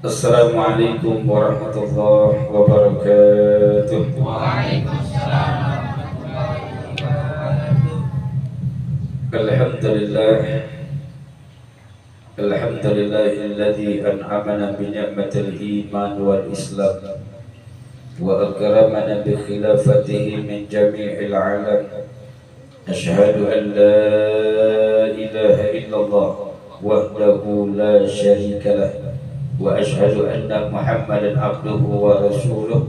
Assalamualaikum warahmatullahi wabarakatuh. Alhamdulillah, alhamdulillahilladzi an'amana bi ni'matil iman wal islam wa akramana bi khilafatihi min jami'il alam. Ashhadu an la ilaha illallah wahdahu la syarika lah wa ashhadu anna Muhammadan abduhu wa rasuluh.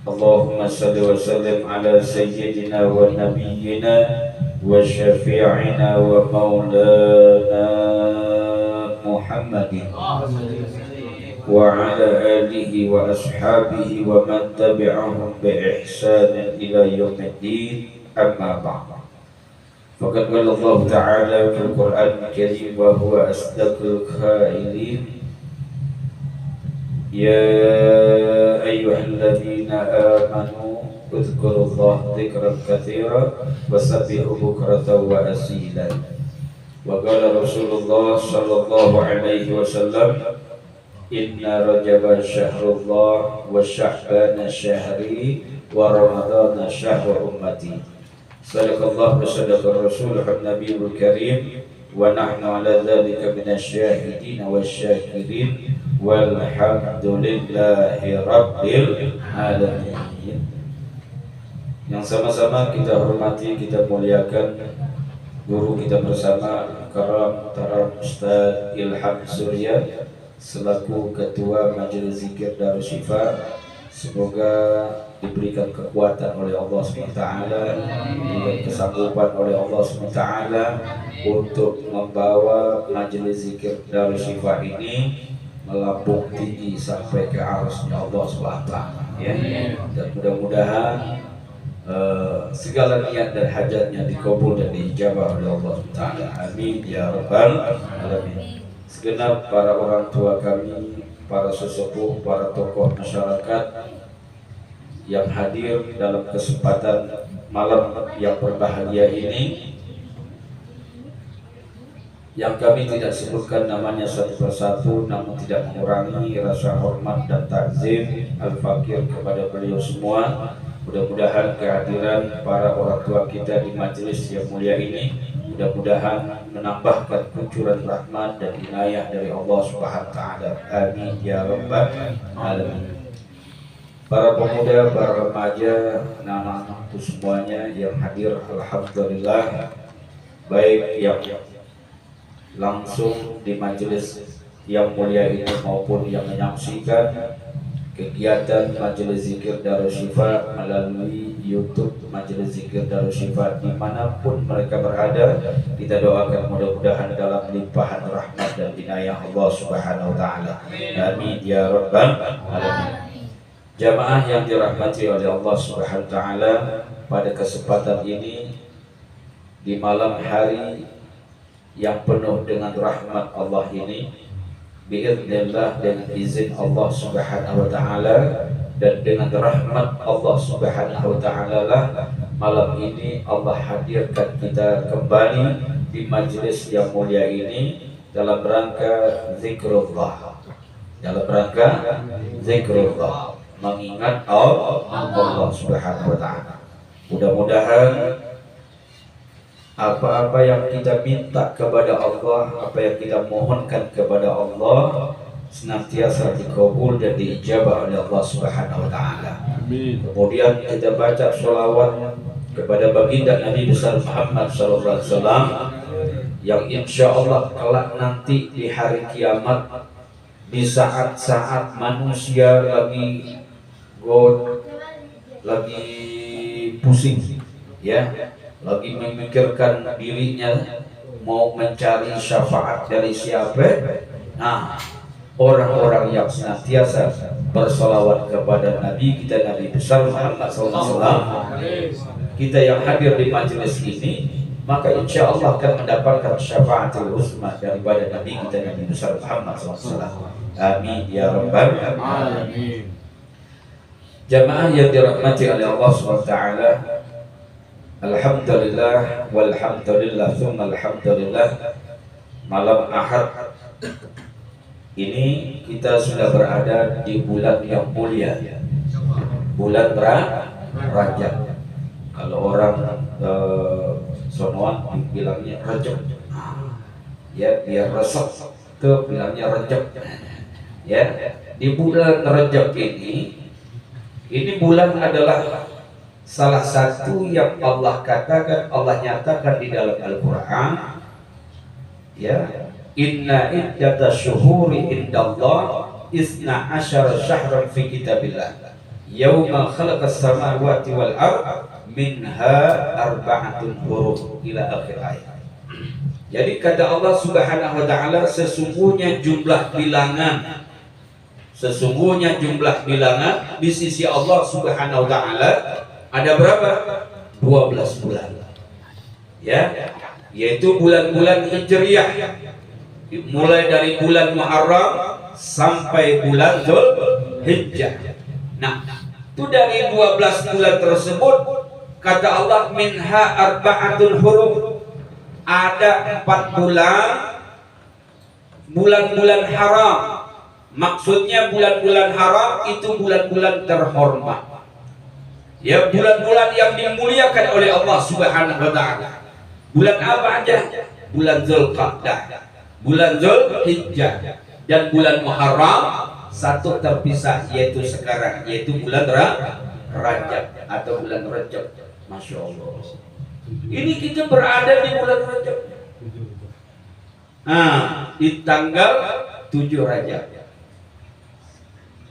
Allahumma salli wa sallim ala sayyidina wa nabiyyina wa syafi'ina wa maulana Muhammadin wa ala alihi wa ashabihi wa man tabi'ahum bi ihsanin ila yaumiddin, amma ba'd. Faqad qala Allah Ta'ala fil Qur'anil Karim wa huwa asdaqul qailin. Ya ayyuhalladzina amanu udhkurullaha dzikran katsiran wasabbihu bukratan wa asila. Wa qala Rasulullah sallallahu alaihi wasallam, inna Rajaba syahrullah wa sya'bana syahri wa ramadana syahru ummati. Sadaqallahu wa sadaqa rasulun nabiyul karim wa nahnu ala dzalika minasyahidin wasyakirin walhamdulillahi rabbil alamin. Yang sama-sama kita hormati, kita muliakan guru kita bersama Karam Taram Ustaz Ilham Surya selaku Ketua Majelis Zikir Darus Syifa. Semoga diberikan kekuatan oleh Allah SWT, diberikan kesanggupan oleh Allah SWT untuk membawa Majelis Zikir Darus Syifa ini melambung tinggi sampai ke arasnya Allah SWT, ya. Dan mudah-mudahan segala niat dan hajatnya dikabul dan diijabah oleh Allah SWT. Amin ya rabbal alamin. Segenap para orang tua kami, para sesepuh, para tokoh masyarakat yang hadir dalam kesempatan malam yang berbahagia ini, yang kami tidak sebutkan namanya satu persatu, namun tidak mengurangi rasa hormat dan takzim al-fakir kepada beliau semua. Mudah-mudahan kehadiran para orang tua kita di majelis yang mulia ini mudah-mudahan menambahkan kucuran rahmat dan inayah dari Allah Subhanahu wa taala. Amin ya rabbal alamin. Para pemuda, para remaja, anak-anak itu semuanya yang hadir, alhamdulillah, baik yang langsung di majelis yang mulia ini maupun yang menyaksikan kegiatan Majelis Zikir Darus Syifa melalui YouTube Majelis Zikir Darus Syifa dimanapun mereka berada. Kita doakan mudah-mudahan dalam limpahan rahmat dan inayah Allah Subhanahu wa taala. Amin ya rabbal alamin. Jamaah yang dirahmati oleh Allah Subhanahu wa taala, pada kesempatan ini di malam hari yang penuh dengan rahmat Allah ini, biiznillah, dengan izin Allah Subhanahu wa taala dan dengan rahmat Allah Subhanahu wa taala lah malam ini Allah hadirkan kita kembali di majelis yang mulia ini dalam rangka zikrullah, mengingat Allah Subhanahu wa taala. Mudah-mudahan apa-apa yang kita minta kepada Allah, apa yang kita mohonkan kepada Allah senantiasa dikabul dan diijabah oleh Allah Subhanahu wa taala. Kemudian kita baca sholawat kepada baginda Nabi besar Muhammad sallallahu alaihi wasallam yang insya Allah kelak nanti di hari kiamat, di saat-saat manusia lagi pusing, ya, lagi memikirkan dirinya mau mencari syafaat dari siapa. Nah, orang-orang yang senantiasa bersalawat kepada Nabi kita, Nabi besar Muhammad SAW, kita yang hadir di majelis ini, maka insya Allah akan mendapatkan syafaatul uzma daripada Nabi kita, Nabi besar Muhammad SAW. Amin ya rabbal alamin. Jamaah yang dirahmati oleh Allah SWT, alhamdulillah walhamdulillah thumma alhamdulillah, malam Ahad Ini kita sudah berada di bulan yang mulia, bulan Rajab. Kalau orang sonoan bilangnya Rajab, ya biar resep ke bilangnya Rajab. Ya, di bulan Rajab ini bulan adalah salah satu yang Allah katakan, Allah nyatakan di dalam Al-Quran, ya, inna iddatash syuhuri indallah isna asyara syahran fi kitabillah yauma khalaqas samawati wal ard minha arba'atun hurum ila akhir ayat. Jadi kata Allah Subhanahu wa taala, sesungguhnya jumlah bilangan di sisi Allah Subhanahu wa taala ada berapa? 12 bulan. Ya, yaitu bulan-bulan Hijriyah. Mulai dari bulan Muharram sampai bulan Dzulhijjah. Nah, itu dari 12 bulan tersebut kata Allah minha arba'atun hurum. Ada 4 bulan haram. Maksudnya bulan-bulan haram itu bulan-bulan terhormat. Ya, bulan-bulan yang dimuliakan oleh Allah Subhanahu wa taala. Bulan apa aja? Bulan Dzulqa'dah, bulan Dzulhijjah, dan bulan Muharram satu terpisah, yaitu sekarang, yaitu bulan Rajab atau bulan Rajab. Masya Allah. Ini kita berada di bulan Rajab. Di tanggal 7 Rajab.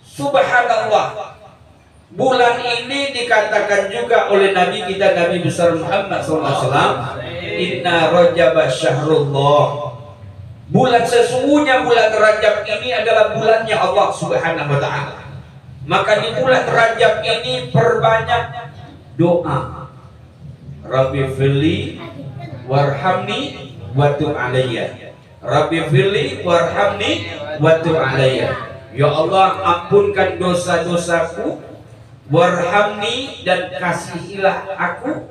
Subhanallah. Bulan ini dikatakan juga oleh Nabi kita, Nabi besar Muhammad SAW, inna Rajab syahrullah. Bulan sesungguhnya bulan Rajab ini adalah bulannya Allah Subhanahu wa taala. Maka di bulan Rajab ini perbanyak doa. Rabbi firli warhamni wa tub alayya. Rabbi firli warhamni wa tub alayya. Ya Allah, ampunkan dosa-dosaku, warhamni, dan kasihilah aku,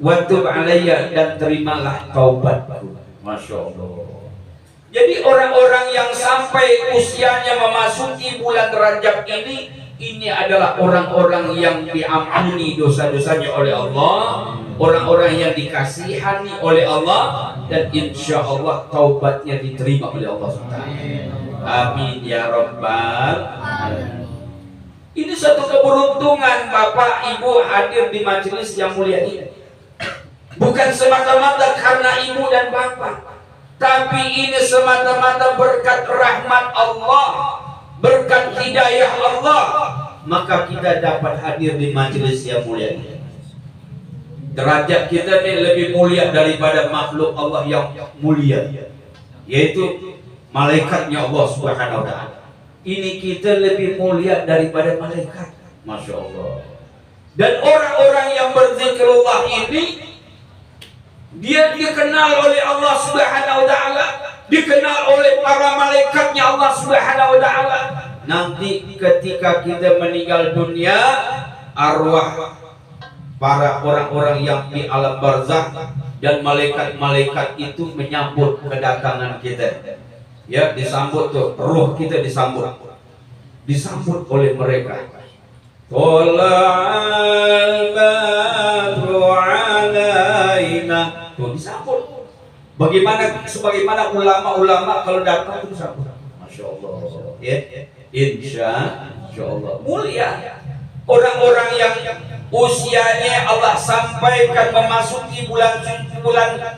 wa tub alayya, dan terimalah taubatku. Masya Allah. Jadi orang-orang yang sampai usianya memasuki bulan Rajab ini adalah orang-orang yang diampuni dosa-dosanya oleh Allah, orang-orang yang dikasihani oleh Allah, dan insya Allah taubatnya diterima oleh Allah SWT. Amin ya rabbal alamin. Ini satu keberuntungan Bapak Ibu hadir di majelis yang mulia ini. Bukan semata-mata karena ibu dan bapak, tapi ini semata-mata berkat rahmat Allah, berkat hidayah Allah, maka kita dapat hadir di majelis yang mulia ini. Derajat kita ini lebih mulia daripada makhluk Allah yang mulia, yaitu malaikatnya Allah Subhanahu wa taala. Ini kita lebih mulia daripada malaikat. Masya Allah. Dan orang-orang yang berzikirullah ini, dia dikenal oleh Allah Subhanahu wa taala, dikenal oleh para malaikatnya Allah Subhanahu wa taala. Nanti ketika kita meninggal dunia, arwah para orang-orang yang di alam barzakh dan malaikat-malaikat itu menyambut kedatangan kita. Ya, disambut tuh, ruh kita disambut oleh mereka. Tola'al badru alaina, tuh disambut. Sebagaimana ulama-ulama kalau datang tuh disambut. Masya Allah. Ya, insya Allah mulia. Orang-orang yang usianya Allah sampaikan memasuki bulan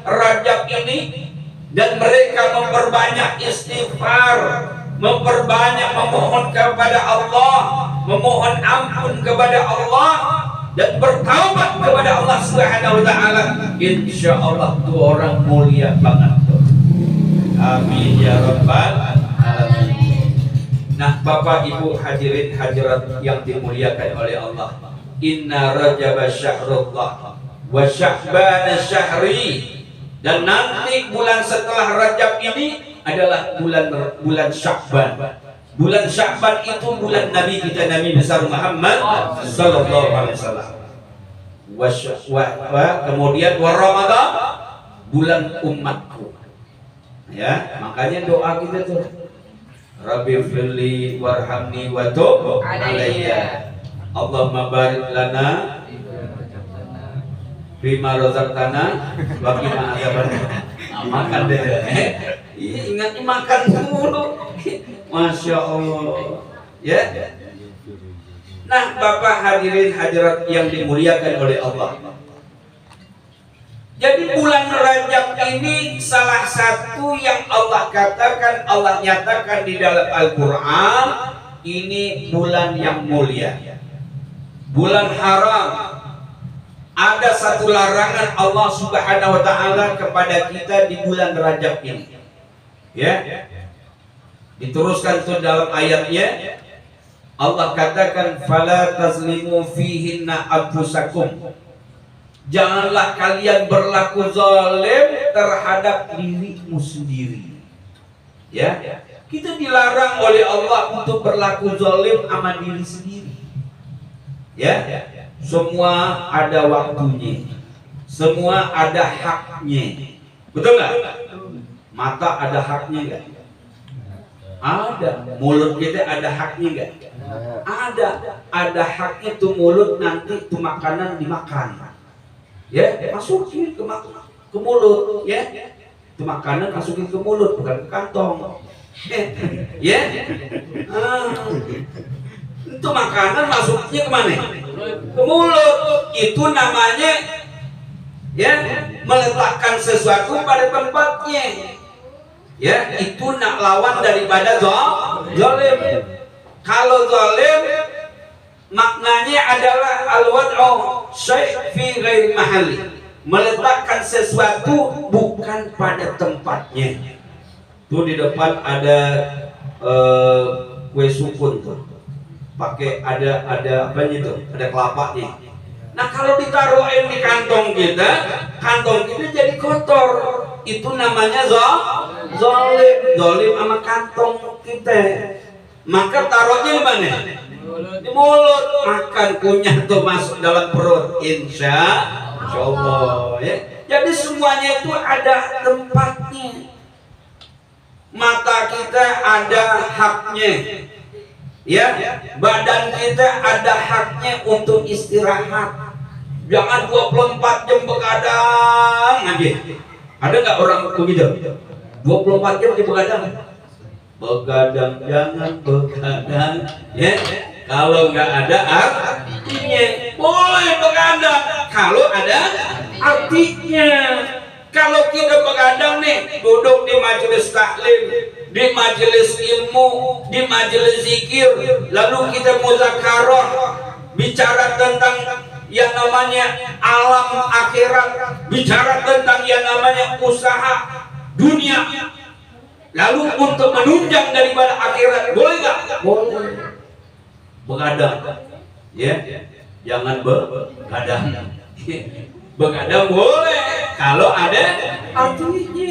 Rajab ini, dan mereka memperbanyak istighfar, memperbanyak memohon kepada Allah, memohon ampun kepada Allah, dan bertaubat kepada Allah Subhanahu wa taala. Insyaallah itu orang mulia banget tuh. Amin ya rabbal alamin. Nah, Bapak Ibu hadirin hadirat yang dimuliakan oleh Allah, inna Rajab syahrullah wa sya'ban syahri. Dan nanti bulan setelah Rajab ini adalah bulan Sya'ban. Bulan Sya'ban itu bulan Nabi kita, Nabi besar Muhammad sallallahu alaihi wasallam. Kemudian Ramadan, bulan umatku. Ya, makanya doa kita tuh Rabbi firli warhamni wa tub alayya. Allahumma barik lana bima razaqtana wa qina adzabannar. Makan deh. Ingat makan mulu. Masya Allah. Ya. Nah, Bapak hadirin hadirat yang dimuliakan oleh Allah. Jadi bulan Rajab ini salah satu yang Allah katakan, Allah nyatakan di dalam Al-Quran, ini bulan yang mulia, bulan haram. Ada satu larangan Allah Subhanahu wa Ta'ala kepada kita di bulan Rajab ini. Ya, diteruskan tuh dalam ayatnya, Allah katakan, "Fala tazlimu fihinna anfusakum." Janganlah kalian berlaku zalim terhadap dirimu sendiri. Ya, kita dilarang oleh Allah untuk berlaku zalim sama diri sendiri. Ya, semua ada waktunya, semua ada haknya. Betul nggak? Mata ada haknya nggak? Ada. Mulut kita ada haknya nggak? Ada haknya tuh mulut, nanti tuh makanan dimakan. Ya, masukin ke mulut, ya. Itu makanan masukin ke mulut, bukan ke kantong. Ya. Itu makanan masuknya kemana? Ke mulut. Itu namanya, ya, meletakkan sesuatu pada tempatnya. Ya, itu nak lawan daripada zalim. Kalau zalim maknanya adalah al-wad'u syai' fi ghairi mahalli, meletakkan sesuatu bukan pada tempatnya. Tuh di depan ada kue sukun tuh, pakai ada apa itu, ada kelapanya. Nah, kalau ditaruhin di kantong kita jadi kotor. Itu namanya zalim sama kantong kita. Maka taruhnya di mana? Di mulut. Makan kunyah tuh masuk dalam perut, insya Allah, ya. Jadi semuanya itu ada tempatnya. Mata kita ada haknya, ya. Badan kita ada haknya untuk istirahat. Jangan 24 jam begadang aja. Ada nggak orang begitu? 24 jam di begadang? Begadang, jangan begadang, ya. Kalau nggak ada artinya, boleh begadang kalau ada artinya. Kalau kita begadang nih, duduk di majelis taklim, di majelis ilmu, di majelis zikir, lalu kita muzakarah, bicara tentang yang namanya alam akhirat, bicara tentang yang namanya usaha dunia, lalu untuk menunjang daripada akhirat, boleh nggak? Boleh. Begadang, ya, jangan begadang. Begadang boleh kalau ada artinya.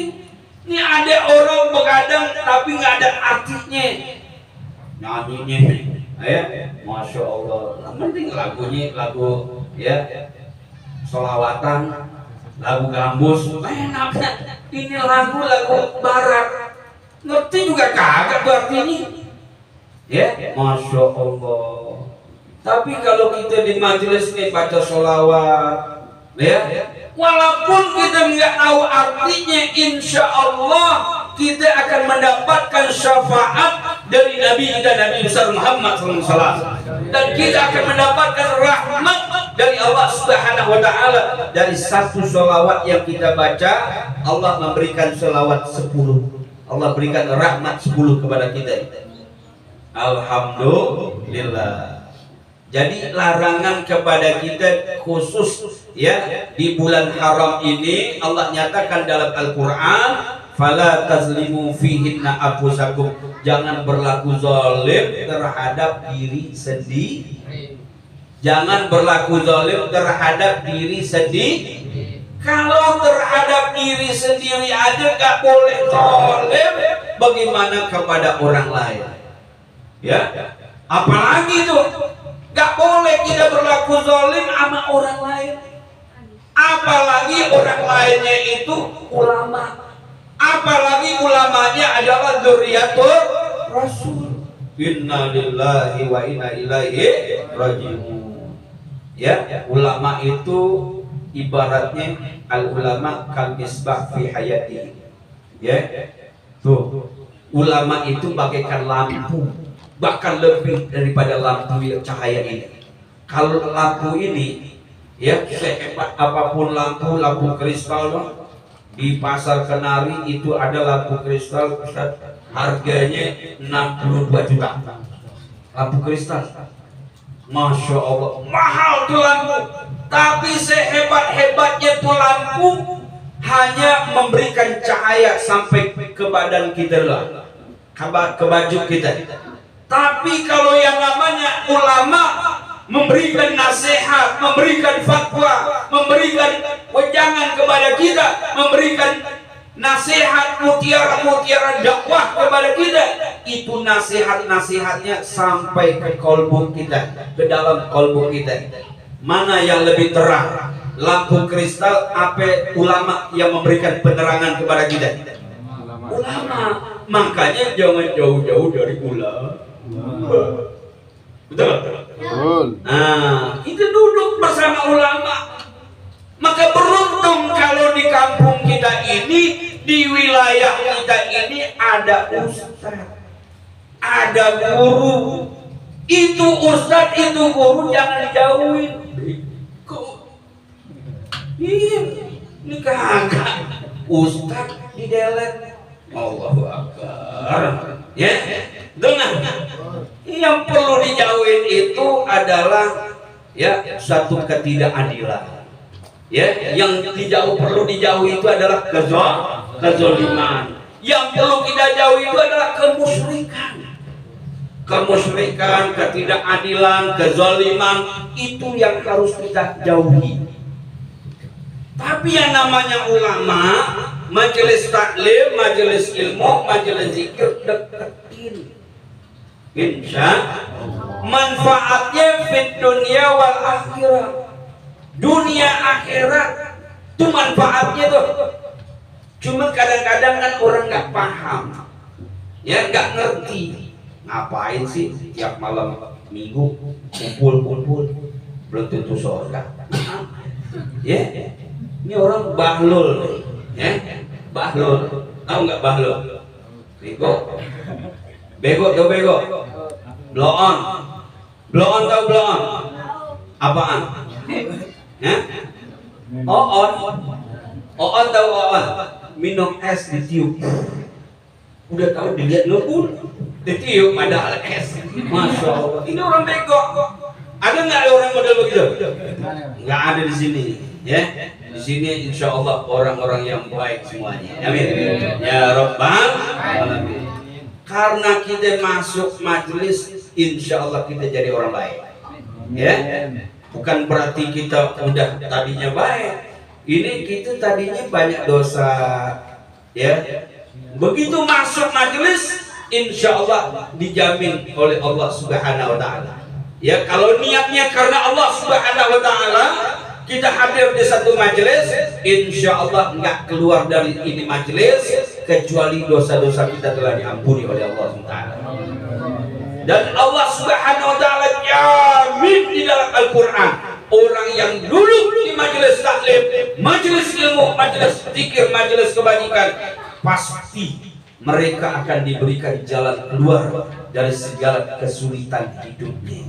Ini ada orang begadang tapi nggak ada artinya, nyanyinya, ya, masya Allah. Penting lagunya lagu, ya, sholawatan, lagu gambus, enak. Ini lagu barat, ngerti juga kagak tuh artinya, ya, masya Allah. Tapi kalau kita di majelis ini baca sholawat, ya, walaupun kita nggak tahu artinya, insya Allah kita akan mendapatkan syafaat dari Nabi kita, Nabi besar Muhammad SAW, dan kita akan mendapatkan rahmat dari Allah Subhanahu Wa Taala. Dari satu sholawat yang kita baca, Allah memberikan sholawat 10, Allah berikan rahmat 10 kepada kita. Alhamdulillah. Jadi larangan kepada kita khusus, ya, di bulan haram ini Allah nyatakan dalam Al-Quran, fala tazlimu fihinna anfusakum, jangan berlaku zalim terhadap diri sendiri. Jangan berlaku zalim terhadap diri sendiri. Kalau terhadap diri sendiri aja gak boleh zalim, bagaimana kepada orang lain? Ya, apalagi itu gak boleh kita berlaku zalim sama orang lain. Apalagi orang lainnya itu ulama. Apalagi ulamanya adalah dzurriyyatul Rasul. Inna lillahi wa inna ilaihi raji'un. Ya, ulama itu ibaratnya al ulama kal misbah fi hayati. Ya. Tuh, ulama itu bagaikan lampu, bahkan lebih daripada lampu yang cahaya ini. Kalau lampu ini, ya sehebat apapun lampu kristal di pasar Kenari itu ada lampu kristal, Ustaz, harganya 62 juta. Lampu kristal, Masya Allah, mahal tuh lampu. Tapi sehebat-hebatnya tuh lampu hanya memberikan cahaya sampai ke badan kita lah, ke baju kita. Tapi kalau yang namanya ulama memberikan nasihat, memberikan fatwa, memberikan wejangan kepada kita, memberikan nasihat mutiara-mutiara dakwah kepada kita, itu nasihatnya sampai ke kolbu kita, ke dalam kolbu kita. Mana yang lebih terang, lampu kristal apa ulama yang memberikan penerangan kepada kita? Ulama. Makanya jangan jauh-jauh dari ulama. Betul? Nah, kita duduk bersama ulama. Maka beruntung kalau di kampung kita ini, di wilayah kita ini ada ustaz, ada guru. Itu ustaz, itu guru jangan dijauhin. Iya, ini kagak ustaz didelek. Allahu Akbar. Ya, dengar. Yang perlu dijauhin itu adalah ya satu ketidakadilan. Ya, yang perlu dijauhi itu adalah kezaliman. Yang perlu kita jauhi itu adalah kemusyrikan. Kemusyrikan, ketidakadilan, kezaliman itu yang harus kita jauhi. Tapi yang namanya ulama, majelis taklim, majelis ilmu, majelis zikir, deketin. Insya manfaatnya fit dunia wal akhirat. Dunia akhirat itu manfaatnya tuh. Cuma kadang-kadang kan orang nggak paham, ya nggak ngerti. Ngapain sih tiap malam minggu kumpul belum tentu surga. Ya, ini orang bahlul, ya bahlul. Tahu nggak bahlul? Bego tahu bego? Blow on tahu blow on? Apaan? Ya? On tahu on? Minum es ditiup. Udah tahu dilihat ngebul, ditiup padahal es. Masya Allah. Ini orang bego. Ada nggak orang model begitu? Nggak ada di sini. Ya, di sini insya Allah orang-orang yang baik semuanya. Amin. Ya Rabbal Alamin. Karena kita masuk majelis, insya Allah kita jadi orang baik. Ya, bukan berarti kita udah tadinya baik. Ini kita tadinya banyak dosa. Ya, begitu masuk majelis, insya Allah dijamin oleh Allah Subhanahu Wa Taala. Ya, kalau niatnya karena Allah Subhanahu Wa Taala, kita hadir di satu majelis, insya Allah nggak keluar dari ini majelis kecuali dosa-dosa kita telah diampuni oleh Allah SWT. Dan Allah Subhanahu Wa Taala jamin di dalam Al-Quran, orang yang duduk di majelis taklim, majelis ilmu, majelis zikir, majelis kebajikan, pasti mereka akan diberikan jalan keluar dari segala kesulitan hidupnya.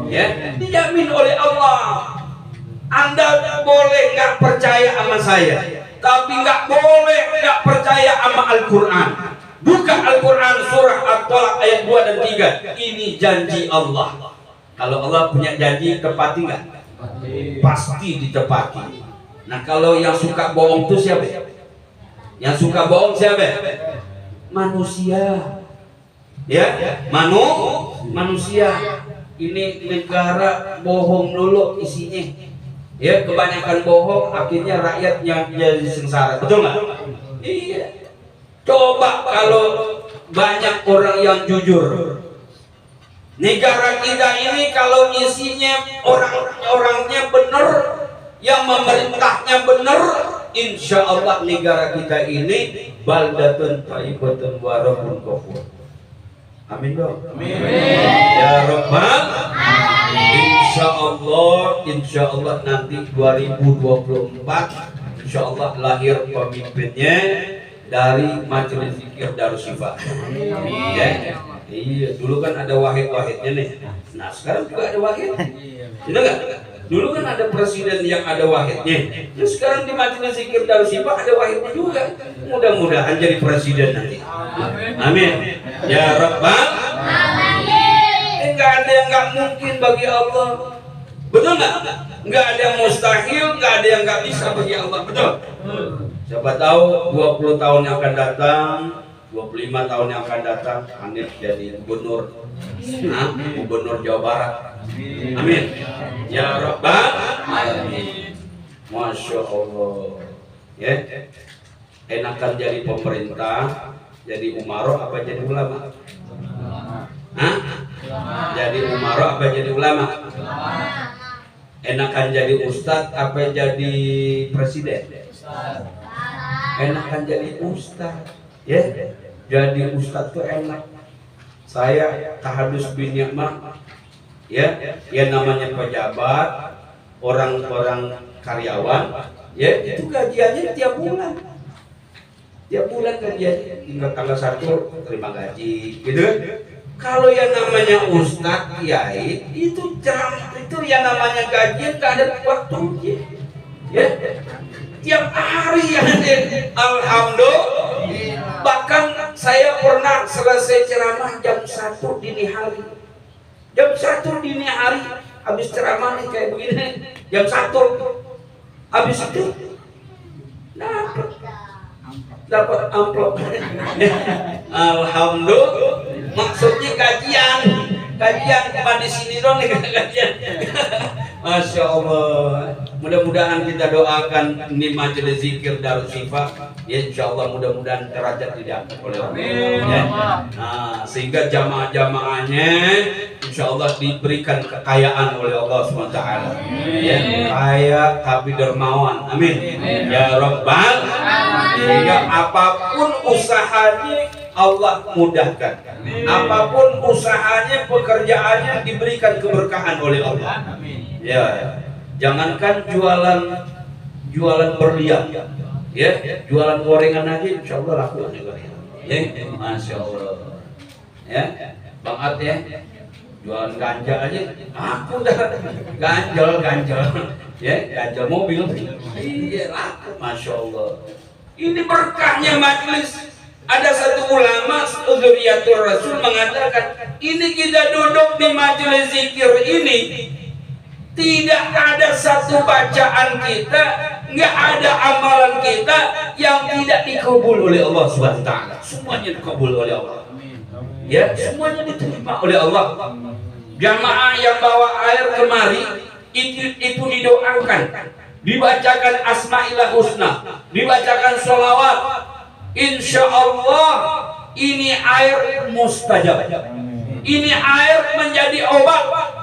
Ya, dijamin oleh Allah. Anda boleh nggak percaya sama saya, tapi nggak boleh nggak percaya sama Al-Quran. Buka Al-Quran surah At-Talaq ayat 2 dan 3. Ini janji Allah. Kalau Allah punya janji, tepati nggak? Pasti ditepati. Nah, kalau yang suka bohong itu siapa? Yang suka bohong siapa? Manusia. Ya, manusia. Ini negara bohong dulu isinya. Ya, kebanyakan bohong, akhirnya rakyatnya jadi sengsara. Betul nggak? Iya. Coba kalau banyak orang yang jujur. Negara kita ini kalau isinya orang-orangnya benar, yang memerintahnya benar, insya Allah negara kita ini baldatun thayyibatun wa rabbun ghafur. Amin dong. Amin. Ya Rabbal. Insya Allah nanti 2024 Insya Allah lahir pemimpinnya dari Majelis Zikir Darus Syifa. Ya. Iya, dulu kan ada wahid-wahidnya nih. Nah, sekarang juga ada wahid. Benar nggak? Dulu kan ada presiden yang ada wahidnya. Terus sekarang di Majelis Zikir Darus Syifa ada wahidnya juga. Mudah-mudahan jadi presiden nanti. Amin. Ya Rabbal. Enggak ada yang nggak mungkin bagi Allah. Betul nggak? Nggak ada yang mustahil, nggak ada yang nggak bisa bagi Allah. Betul? Siapa tahu 20 tahun yang akan datang, 25 tahun yang akan datang, Hanif jadi gubernur, gubernur Jawa Barat. Amin. Ya Rabbal Alamin. Masya Allah. Ya, enakan jadi pemerintah, jadi umaro apa jadi ulama? Hah? Jadi umaro apa jadi ulama? Enakan jadi ustadz apa jadi presiden? Enakan jadi ustadz. Ya, jadi ustadz tuh enak. Saya tahadus bin Ni'mah, ya, yang namanya pejabat, orang-orang karyawan, ya, itu gajiannya tiap bulan. Tiap bulan gajiannya, tinggal tanggal 1 terima gaji, gitu kan? Kalau yang namanya ustadz, kiai, itu yang namanya gajian gak ada waktunya, ya. Tiap hari yang ada, alhamdulillah. Bahkan saya pernah selesai ceramah jam 1 dini hari. Jam 1 dini hari habis ceramah nih kayak begini. Jam 1 habis itu dapat amplop. Alhamdulillah. Maksudnya gajian cuma di sini dong nih gajian. Masya Allah. Mudah-mudahan kita doakan ini Majelis Zikir Darus Syifa, ya insya Allah mudah-mudahan derajat diangkat oleh Allah. Ya. Nah, sehingga jamaah-jamaahnya insya Allah diberikan kekayaan oleh Allah SWT. Ya, kaya tapi dermawan. Amin. Ya Rabbal. Sehingga apapun usahanya Allah mudahkan. Apapun usahanya, pekerjaannya diberikan keberkahan oleh Allah. Ya. Jangankan jualan berlian, ya, jualan gorengan aja insya Allah laku juga. Ya, masya Allah. Ya, Bang At ya, jualan ganja aja, aku udah ganjel, ya, ganjel mobil, iya laku, masya Allah. Ini berkahnya majelis. Ada satu ulama Dzurriyyatur Rasul mengatakan, ini kita duduk di majelis zikir ini. Tidak ada satu bacaan kita, nggak ada amalan kita yang tidak dikabul oleh Allah Subhanahu wa taala. Semuanya dikabul oleh Allah. Ya, semuanya diterima oleh Allah. Jamaah yang bawa air kemari itu didoakan, dibacakan Asmaul Husna, dibacakan sholawat. Insya Allah ini air mustajab. Ini air menjadi obat.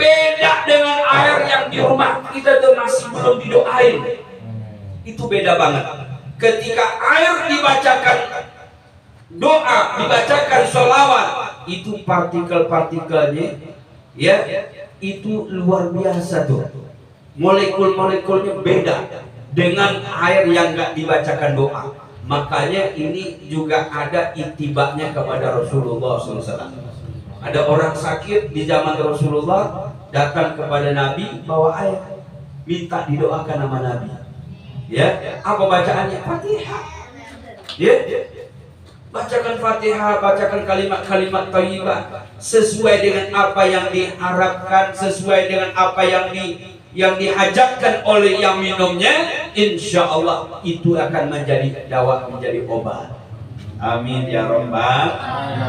Beda dengan air yang di rumah kita tuh masih belum didoain. Itu beda banget. Ketika air dibacakan doa, dibacakan sholawat, itu partikel-partikelnya, ya, itu luar biasa tuh. Molekul-molekulnya beda dengan air yang nggak dibacakan doa. Makanya ini juga ada itibaknya kepada Rasulullah SAW. Ada orang sakit di zaman Rasulullah datang kepada Nabi bawa air, minta didoakan nama Nabi. Ya, apa bacaannya? Fatihah. Ya, bacakan Fatihah, bacakan kalimat-kalimat thayyibah sesuai dengan apa yang diharapkan, sesuai dengan apa yang dihajatkan oleh yang minumnya. Insya Allah itu akan menjadi dawa, menjadi obat. Amin ya Rabbal.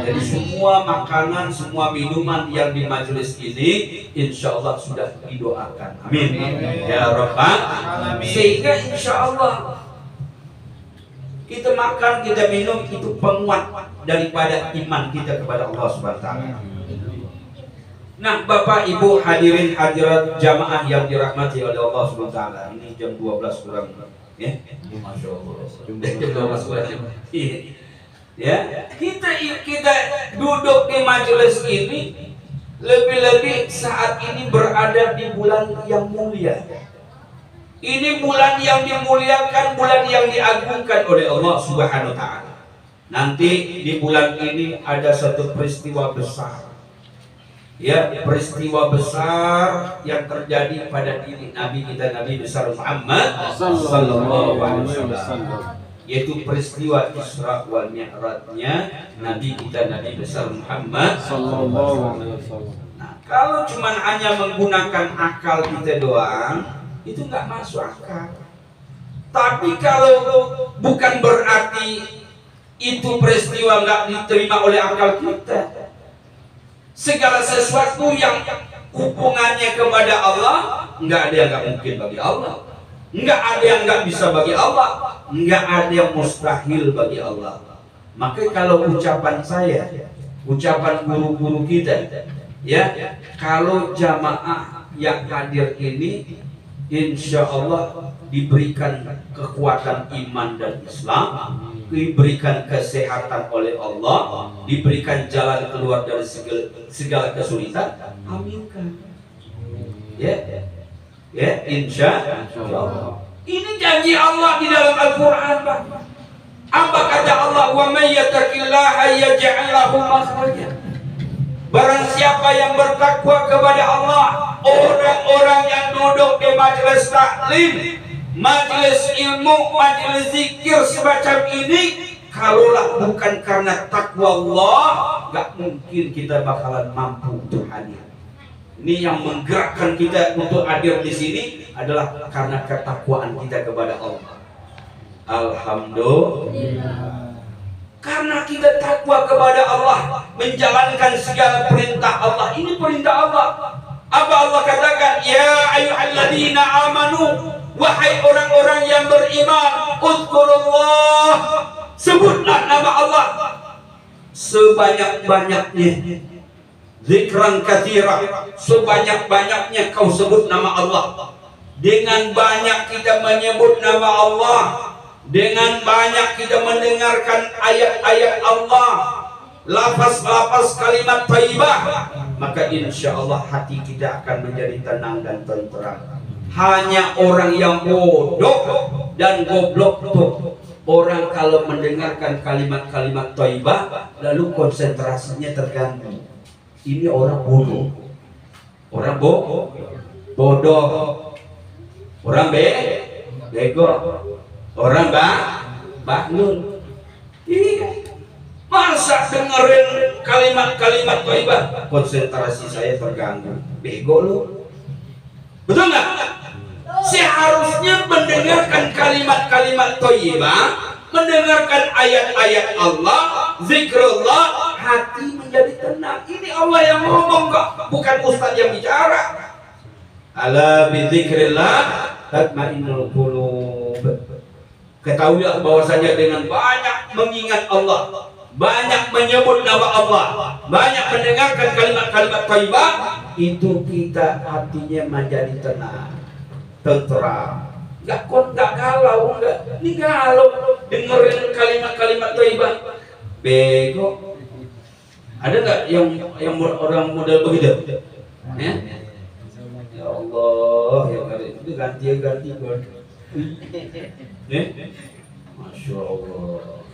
Jadi semua makanan, semua minuman yang di majelis ini insya Allah sudah didoakan. Amin ya Rabbal. Sehingga insya Allah kita makan, kita minum itu penguat daripada iman kita kepada Allah Subhanahu wa taala. Nah, Bapak Ibu hadirin hadirat jamaah yang dirahmati oleh Allah Subhanahu wa taala. Ini jam 12 kurang, ya. Masya Allah. Jam 12 kurang. Iya. Ya, kita duduk di majelis ini lebih-lebih saat ini berada di bulan yang mulia. Ini bulan yang dimuliakan, bulan yang diagungkan oleh Allah Subhanahu wa taala. Nanti di bulan ini ada satu peristiwa besar. Ya, peristiwa besar yang terjadi pada diri Nabi kita, Nabi besar Muhammad sallallahu alaihi wasallam. Yaitu peristiwa Isra wal Mi'rajnya Nabi kita, Nabi besar Muhammad sallallahu alaihi wasallam. Nah, kalau cuma hanya menggunakan akal kita doang, itu nggak masuk akal. Tapi kalau bukan berarti itu peristiwa nggak diterima oleh akal kita. Segala sesuatu yang hubungannya kepada Allah, nggak ada yang nggak mungkin bagi Allah. Nggak ada yang nggak bisa bagi Allah, nggak ada yang mustahil bagi Allah. Maka kalau ucapan saya, ucapan guru-guru kita, ya, kalau jamaah yang hadir ini, insya Allah diberikan kekuatan iman dan Islam, diberikan kesehatan oleh Allah, diberikan jalan keluar dari segala kesulitan. Aminkan. Ya. Ya, insya Allah. Ini janji Allah di dalam Al-Quran, Pak. Apa kata Allah? Wa may yattaqillaha yaj'al lahu makhraja. Barang siapa yang bertakwa kepada Allah, orang-orang yang duduk di majelis taklim, majelis ilmu, majelis zikir semacam ini, kalaulah bukan karena takwa Allah, gak mungkin kita bakalan mampu untuk hadir. Ini yang menggerakkan kita untuk hadir di sini adalah karena ketakwaan kita kepada Allah. Alhamdulillah. Karena kita takwa kepada Allah, menjalankan segala perintah Allah. Ini perintah Allah. Apa Allah katakan? Ya ayyuhalladzina amanu, wahai orang-orang yang beriman, uzkurullah, sebutlah nama Allah sebanyak-banyaknya. Zikran katsira, sebanyak-banyaknya kau sebut nama Allah. Dengan banyak kita menyebut nama Allah, dengan banyak kita mendengarkan ayat-ayat Allah, lafaz-lafaz kalimat thayyibah, maka insya Allah hati kita akan menjadi tenang dan tenteram. Hanya orang yang bodoh dan goblok tuh orang kalau mendengarkan kalimat-kalimat thayyibah lalu konsentrasinya terganggu. Ini orang bodoh, orang bodoh, orang bego, orang bahlul. Iya, masa dengerin kalimat-kalimat thayyibah konsentrasi saya terganggu, bego lu, betul nggak? Seharusnya mendengarkan kalimat-kalimat thayyibah, mendengarkan ayat-ayat Allah, zikrullah, hati menjadi tenang. Ini Allah yang ngomong kok, bukan ustaz yang bicara. Ala bizikrillah tatmainnul qulub. Ketahuilah bahwasanya dengan banyak mengingat Allah, banyak menyebut nama Allah, banyak mendengarkan kalimat-kalimat thayyibah, itu kita hatinya menjadi tenang, tenteram. Gak galau, enggak. Ini galau dengerin kalimat-kalimat thayyibah. Bego. Ada nggak yang orang model begitu? Ya? Ya Allah, ya kali itu ganti buat. Masya Allah.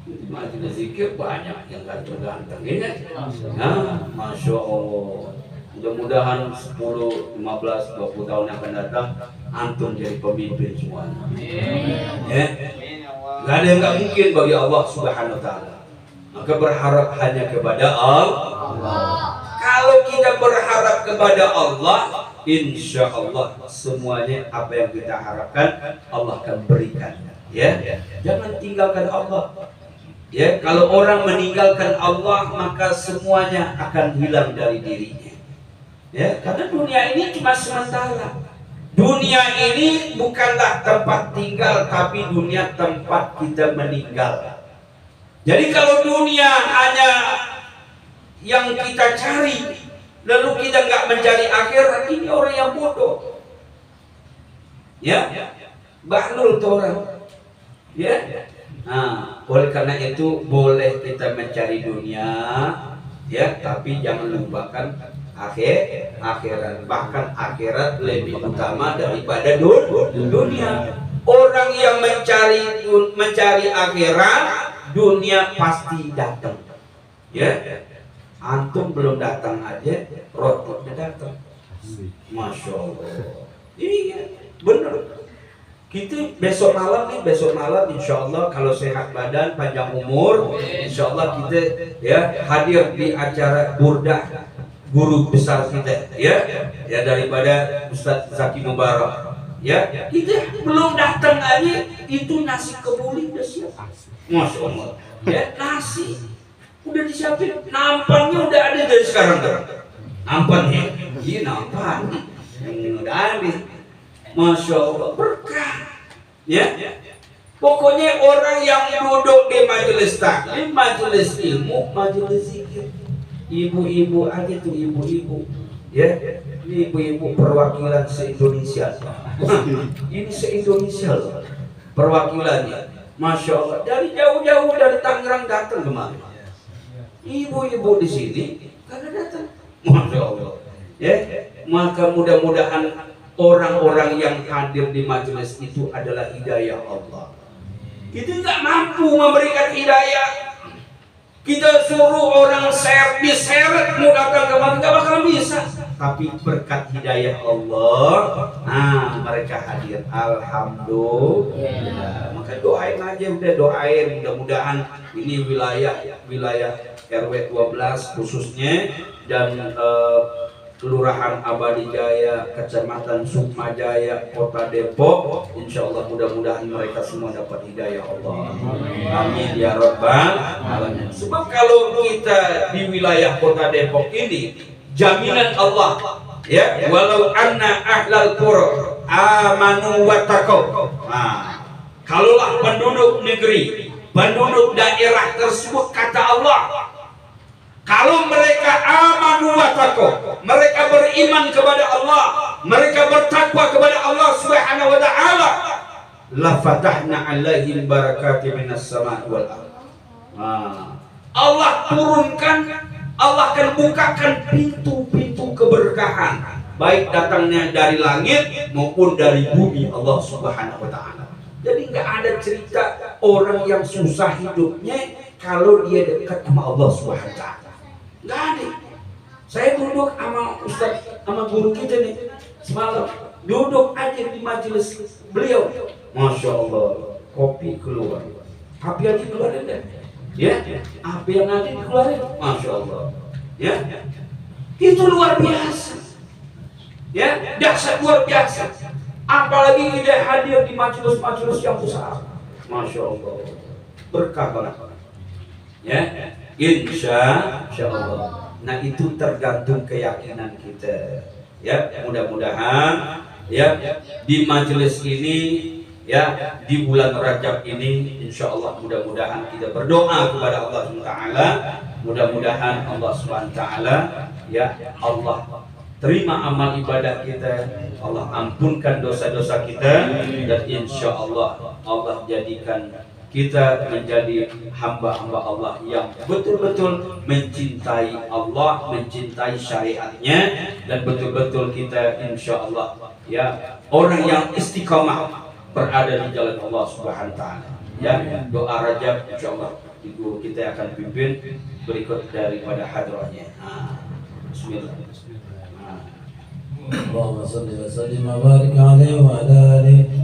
Di majelis zikir banyak yang ganteng-ganteng ini. Nah, Masya Allah. Mudah-mudahan 10, 15, 20 tahun yang akan datang antum jadi pemimpin semuanya. Ya. Gak ada yang gak mungkin bagi Allah Subhanahu wa taala. Maka berharap hanya kepada Allah. Kalau kita berharap kepada Allah, insya Allah semuanya apa yang kita harapkan Allah akan berikan. Ya, jangan tinggalkan Allah. Ya, kalau orang meninggalkan Allah maka semuanya akan hilang dari dirinya. Ya, karena dunia ini cuma sementara. Dunia ini bukanlah tempat tinggal, tapi dunia tempat kita meninggal. Jadi kalau dunia hanya yang kita cari, lalu kita nggak mencari akhirat, ini orang yang bodoh. Ya, bahlul tuh orang. Ya, Nah, oleh karena itu boleh kita mencari dunia, ya, tapi jangan lupakan akhirat. Bahkan akhirat lebih utama daripada dunia. Orang yang mencari akhirat, dunia pasti datang. Ya, antum belum datang aja, rototnya datang. Masya Allah. Iya, benar. Kita besok malam insya Allah kalau sehat badan, panjang umur, insya Allah kita ya hadir di acara burdah guru besar kita, ya daripada Ustadz Zaki Mubarak, ya kita belum datang aja itu nasi kebuli udah siap, Masya Allah, ya nasi udah disiapin, nampannya udah ada dari sekarang tuh, nampannya, iya nampan, udah ada. Masya Allah, berkah, ya. Pokoknya orang yang duduk di majelis taklim, majelis ilmu, majelis zikir, ibu-ibu aja tuh, ibu-ibu, ya, ibu-ibu perwakilan se-Indonesia. Ini se-Indonesia loh perwakilannya. Masya Allah, dari jauh-jauh dari Tangerang datang kemarin. Ibu-ibu di sini kagak datang. Masya Allah, ya. Maka mudah-mudahan orang-orang yang hadir di majelis itu adalah hidayah Allah. Kita nggak mampu memberikan hidayah. Kita suruh orang diseret mau datang kemari nggak bakal bisa. Tapi berkat hidayah Allah, nah mereka hadir. Alhamdulillah. Maka doain aja, udah doain. Mudah-mudahan ini wilayah RW 12 khususnya dan Kelurahan Abadi Jaya, Kecamatan Sukmajaya, Kota Depok, insya Allah mudah-mudahan mereka semua dapat hidayah Allah. Amin ya Rabbal Alamin. Sebab kalau kita di wilayah Kota Depok ini, jaminan Allah, ya, walau anna ahlal qura amanu wattaqau. Nah, kalaulah penduduk negeri, penduduk daerah tersebut, kata Allah, kalau mereka amanu wa taqwa, mereka beriman kepada Allah, mereka bertakwa kepada Allah Subhanahu wa taala, la fatahna 'alaihim barakatin minas sama'i wal ardh. Allah turunkan, Allah akan bukakan pintu-pintu keberkahan, baik datangnya dari langit maupun dari bumi Allah Subhanahu wa taala. Jadi nggak ada cerita orang yang susah hidupnya kalau dia dekat sama Allah Subhanahu wa taala. Nggak ada. Saya duduk sama Ustaz, sama guru kita nih semalam, duduk aja di majelis beliau, Masya Allah, kopi keluar, api aja keluarin deh, ya, api yang ada dikeluarin, Masya Allah, ya, itu luar biasa, ya, dahsyat luar biasa. Apalagi kita hadir di majelis-majelis yang besar, Masya Allah, berkah banget, ya. Insya Allah. Nah itu tergantung keyakinan kita. Ya, mudah-mudahan ya di majelis ini, ya di bulan Rajab ini, insya Allah mudah-mudahan kita berdoa kepada Allah SWT. Mudah-mudahan Allah SWT, ya Allah terima amal ibadah kita, Allah ampunkan dosa-dosa kita, dan insya Allah Allah jadikan kita menjadi hamba-hamba Allah yang betul-betul mencintai Allah, mencintai syariatnya, dan betul-betul kita insya Allah ya orang yang istiqamah berada di jalan Allah Subhanahu wa taala. Ya, doa Rajab insya Allah ibu kita akan pimpin berikut daripada hadrahnya. Bismillah. Allahumma shalli wa sallim wa barik alaihi wa ala alihi.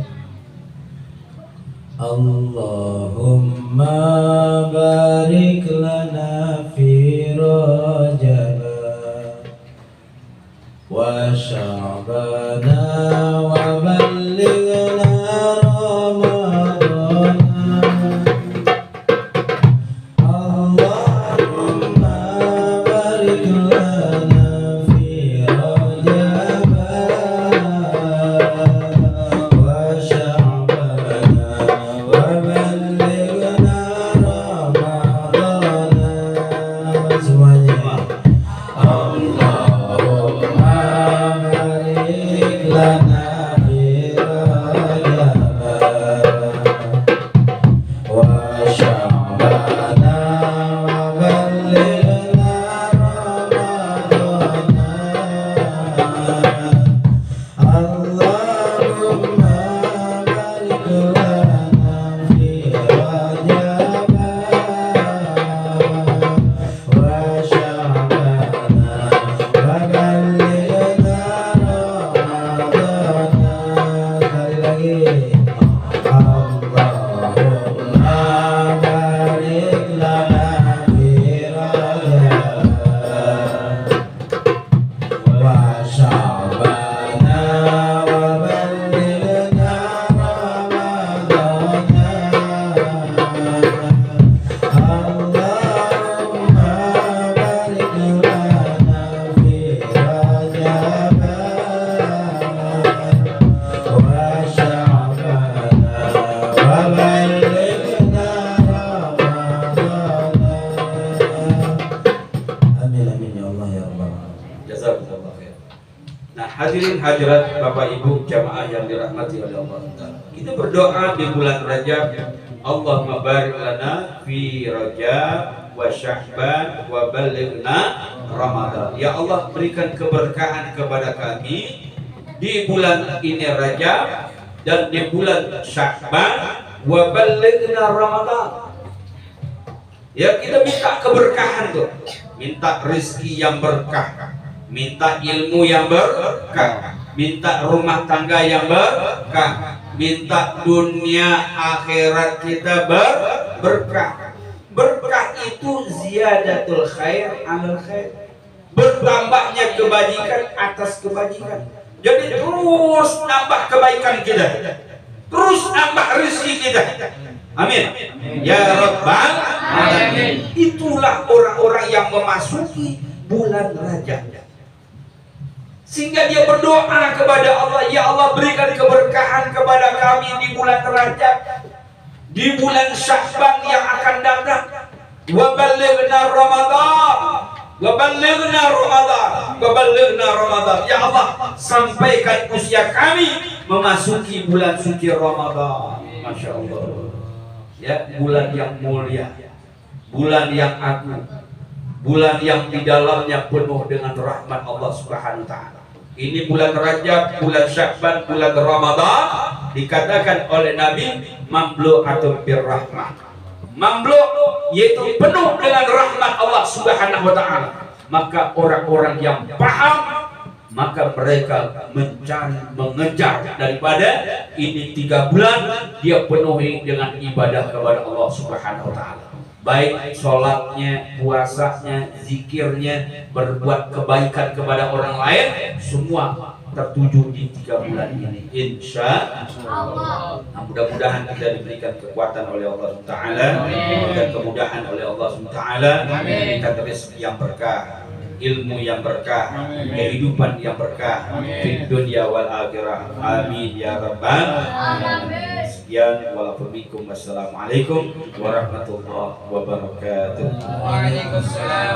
Allahumma barik lana fi Rajab wa Sya'bana wa ballighna Ramadana. Allahumma barik lana fi Rajab wa Sya'bana wa ballighna Ramadana. Hadirin hadirat Bapak Ibu jamaah yang dirahmati oleh Allah Ta'ala. Kita berdoa di bulan Rajab, Allahumma barik lana fi Rajab wa Sya'ban wa balighna Ramadan. Ya Allah, berikan keberkahan kepada kami di bulan ini Rajab dan di bulan Sya'ban wa balighna Ramadan. Ya, kita minta keberkahan tuh, minta rezeki yang berkah, minta ilmu yang berkah, minta rumah tangga yang berkah, minta dunia akhirat kita berkah. Berkah itu ziyadatul khair alal khair, bertambahnya kebajikan atas kebajikan. Jadi terus nambah kebaikan kita, terus nambah rezeki kita. Amin ya rabbal alamin. Itulah orang-orang yang memasuki bulan Rajab, sehingga dia berdoa kepada Allah, ya Allah, berikan keberkahan kepada kami di bulan Rajab, di bulan Sya'ban yang akan datang. Wa balighna Ramadan, wa balighna Ramadan, wa balighna Ramadan. Ya Allah, sampaikan usia kami memasuki bulan suci Ramadan. Masya Allah. Ya, bulan yang mulia, bulan yang agung, bulan yang di dalamnya penuh dengan rahmat Allah Subhanahu wa taala. Ini bulan Rajab, bulan Sya'ban, bulan Ramadan dikatakan oleh Nabi mamlu atau birrahmah. Mamlu yaitu penuh dengan rahmat Allah Subhanahu wa taala. Maka orang-orang yang paham, maka mereka mencari, mengejar daripada ini 3 bulan dia penuhi dengan ibadah kepada Allah Subhanahu wa taala. Baik sholatnya, puasanya, zikirnya, berbuat kebaikan kepada orang lain, semua tertuju di 3 bulan ini, insya Allah. Nah, mudah-mudahan kita diberikan kekuatan oleh Allah Taala dan kemudahan oleh Allah Taala, kita rezeki yang berkah, ilmu yang berkah, kehidupan yang berkah di dunia wal akhirah. Amin ya rabbal alamin. Sekian, wassalamualaikum warahmatullahi wabarakatuh. Waalaikumsalam.